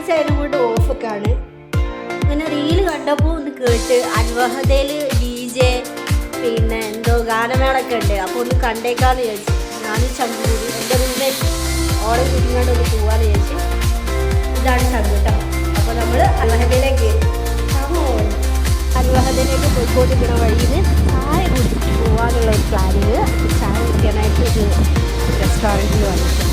കുറച്ച് അതിനും കൊണ്ട് ഓഫൊക്കെ ആണ്. അങ്ങനെ റീല് കണ്ടപ്പോൾ ഒന്ന് കേട്ട് അൻവഹദയിൽ DJ പിന്നെ എന്തോ ഗാനമേളൊക്കെ ഉണ്ട്. അപ്പോൾ ഒന്ന് കണ്ടേക്കാന്ന് വിചാരിച്ചു. ഞാനും ചങ്കു കൂടി എൻ്റെ റൂംമേറ്റ് ഓളെ കൂട്ടിങ്ങാണ്ട് ഒന്ന് പോവാന്ന് വിചാരിച്ചു. ഇതാണ് ചങ്കു കേട്ടോ. അപ്പോൾ നമ്മൾ അൻവഹദയിലേക്ക് പോയിക്കൊണ്ടിരിക്കുന്ന വഴിയിൽ ചായ കുടിച്ചിട്ട് പോകാനുള്ള ഒരു പ്ലാനിങ്. ചായ കുടിക്കാനായിട്ട് ഒരു റെസ്റ്റോറൻറ്റിൽ വന്നിട്ടില്ല.